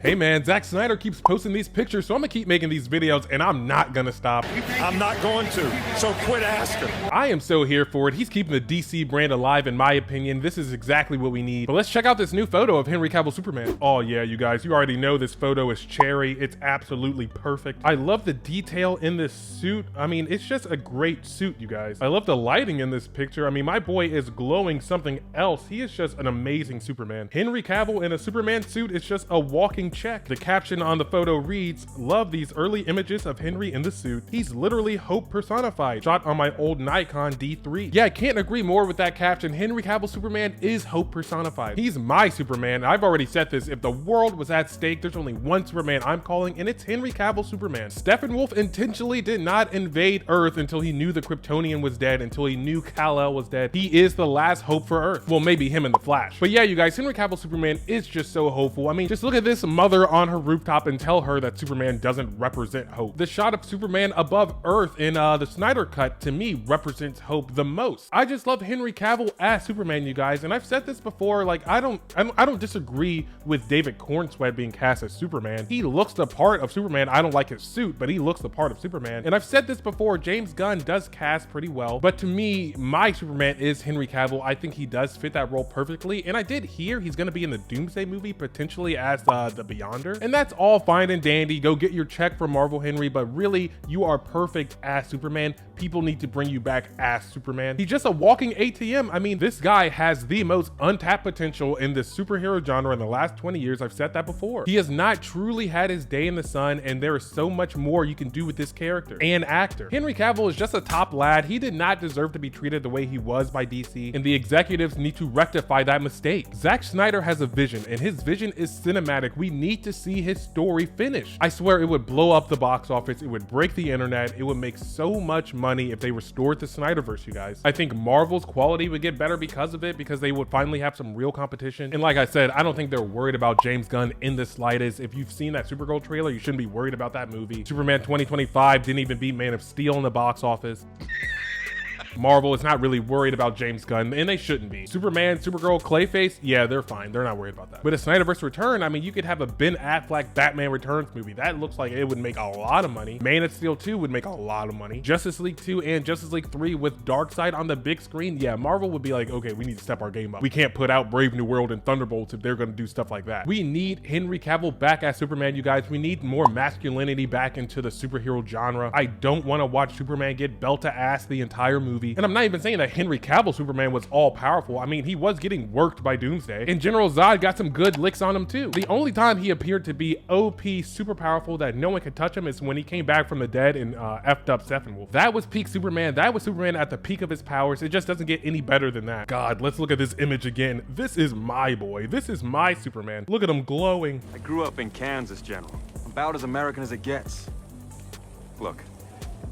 Hey man, Zack Snyder keeps posting these pictures, so I'm gonna keep making these videos and I'm not gonna stop. I'm not going to, so quit asking. I am so here for it. He's keeping the DC brand alive in my opinion. This is exactly what we need. But let's check out this new photo of Henry Cavill Superman. Oh yeah, you guys, you already know this photo is cherry. It's absolutely perfect. I love the detail in this suit. I mean, it's just a great suit, you guys. I love the lighting in this picture. I mean, my boy is glowing something else. He is just an amazing Superman. Henry Cavill in a Superman suit is just a walking check. The caption on the photo reads, "Love these early images of Henry in the suit. He's literally hope personified. Shot on my old Nikon D3." Yeah, I can't agree more with that caption. Henry Cavill Superman is hope personified. He's my Superman. I've already said this. If the world was at stake, there's only one Superman I'm calling, and it's Henry Cavill Superman. Steppenwolf intentionally did not invade Earth until he knew the Kryptonian was dead, until he knew Kal-El was dead. He is the last hope for Earth. Well, maybe him and the Flash. But yeah, you guys, Henry Cavill Superman is just so hopeful. I mean, just look at this mother on her rooftop and tell her that Superman doesn't represent hope. The shot of Superman above Earth in the Snyder Cut, to me, represents hope the most. I just love Henry Cavill as Superman, you guys, and I've said this before. Like, I don't disagree with David Cornsweet being cast as Superman. He looks the part of Superman. I don't like his suit, but he looks the part of Superman. And I've said this before. James Gunn does cast pretty well, but to me, my Superman is Henry Cavill. I think he does fit that role perfectly, and I did hear he's going to be in the Doomsday movie, potentially as the Beyonder. And that's all fine and dandy. Go get your check from Marvel, Henry, but really, you are perfect as Superman. People need to bring you back as Superman. He's just a walking ATM. I mean, this guy has the most untapped potential in the superhero genre in the last 20 years. I've said that before. He has not truly had his day in the sun, and there is so much more you can do with this character and actor. Henry Cavill is just a top lad. He did not deserve to be treated the way he was by DC, and the executives need to rectify that mistake. Zack Snyder has a vision, and his vision is cinematic. We need to see his story finish. I swear it would blow up the box office. It would break the internet. It would make so much money if they restored the Snyderverse, you guys. I think Marvel's quality would get better because of it, because they would finally have some real competition. And like I said, I don't think they're worried about James Gunn in the slightest. If you've seen that Supergirl trailer, you shouldn't be worried about that movie. Superman 2025 didn't even beat Man of Steel in the box office. Marvel is not really worried about James Gunn, and they shouldn't be. Superman, Supergirl, Clayface, yeah, they're fine. They're not worried about that. With a Snyderverse return, I mean, you could have a Ben Affleck Batman Returns movie. That looks like it would make a lot of money. Man of Steel 2 would make a lot of money. Justice League 2 and Justice League 3 with Darkseid on the big screen, yeah, Marvel would be like, okay, we need to step our game up. We can't put out Brave New World and Thunderbolts if they're gonna do stuff like that. We need Henry Cavill back as Superman, you guys. We need more masculinity back into the superhero genre. I don't want to watch Superman get belt to ass the entire movie. And I'm not even saying that Henry Cavill Superman was all powerful. I mean, he was getting worked by Doomsday, and General Zod got some good licks on him too. The only time he appeared to be OP, super powerful, that no one could touch him, is when he came back from the dead and effed up Steppenwolf. That was peak Superman. That was Superman at the peak of his powers. It just doesn't get any better than that. God, let's look at this image again. This is my boy. This is my Superman. Look at him glowing. I grew up in Kansas, General. About as American as it gets. Look,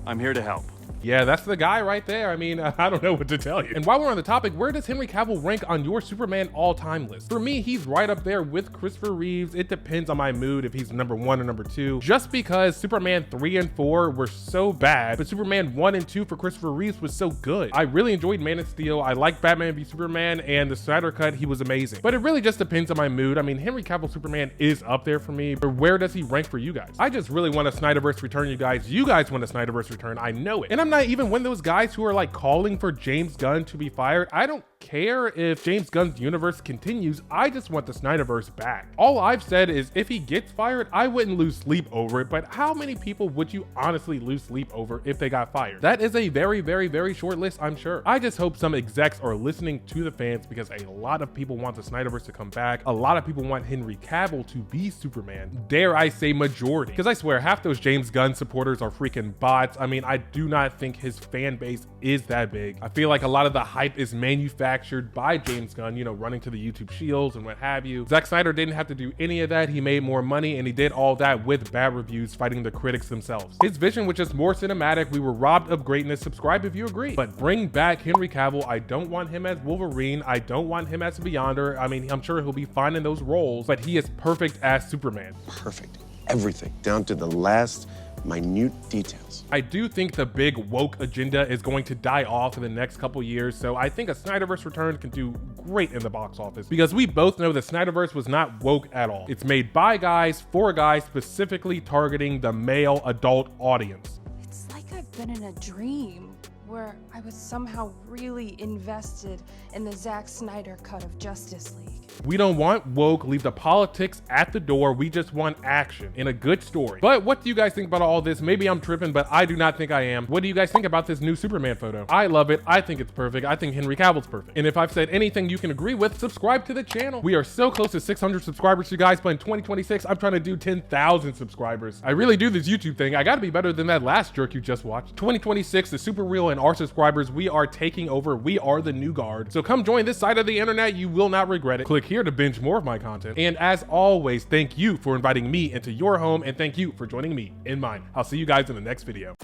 I'm here to help. Yeah, that's the guy right there. I mean, I don't know what to tell you. And while we're on the topic, where does Henry Cavill rank on your Superman all-time list? For me, he's right up there with Christopher Reeves. It depends on my mood if he's number 1 or number 2. Just because Superman 3 and 4 were so bad, but Superman 1 and 2 for Christopher Reeves was so good. I really enjoyed Man of Steel. I like Batman v Superman, and the Snyder Cut, he was amazing. But it really just depends on my mood. I mean, Henry Cavill Superman is up there for me, but where does he rank for you guys? I just really want a Snyderverse return, you guys. You guys want a Snyderverse return. I know it. And I'm not even one of those guys who are like calling for James Gunn to be fired. I don't care if James Gunn's universe continues. I just want the Snyderverse back. All I've said is if he gets fired, I wouldn't lose sleep over it, but how many people would you honestly lose sleep over if they got fired? That is a very, very, very short list, I'm sure. I just hope some execs are listening to the fans, because a lot of people want the Snyderverse to come back. A lot of people want Henry Cavill to be Superman. Dare I say majority? Because I swear half those James Gunn supporters are freaking bots. I mean, I do not think his fan base is that big. I feel like a lot of the hype is manufactured by James Gunn, you know, running to the YouTube shields and what have you. Zack Snyder didn't have to do any of that. He made more money, and he did all that with bad reviews, fighting the critics themselves. His vision was just more cinematic. We were robbed of greatness. Subscribe if you agree. But bring back Henry Cavill. I don't want him as Wolverine. I don't want him as Beyonder. I mean, I'm sure he'll be fine in those roles, but he is perfect as Superman. Perfect. everything, down to the last minute details. I do think the big woke agenda is going to die off in the next couple years, so I think a Snyderverse return can do great in the box office, because we both know the Snyderverse was not woke at all. It's made by guys, for guys, specifically targeting the male adult audience. It's like I've been in a dream where I was somehow really invested in the Zack Snyder cut of Justice League. We don't want woke, leave the politics at the door. We just want action in a good story. But what do you guys think about all this? Maybe I'm tripping, but I do not think I am. What do you guys think about this new Superman photo? I love it. I think it's perfect. I think Henry Cavill's perfect. And if I've said anything you can agree with, subscribe to the channel. We are so close to 600 subscribers, you guys, but in 2026, I'm trying to do 10,000 subscribers. I really do this YouTube thing. I gotta be better than that last jerk you just watched. 2026, the Super Real and our subscribers, we are taking over. We are the new guard. So come join this side of the internet. You will not regret it. Click here to binge more of my content. And as always, thank you for inviting me into your home, and thank you for joining me in mine. I'll see you guys in the next video.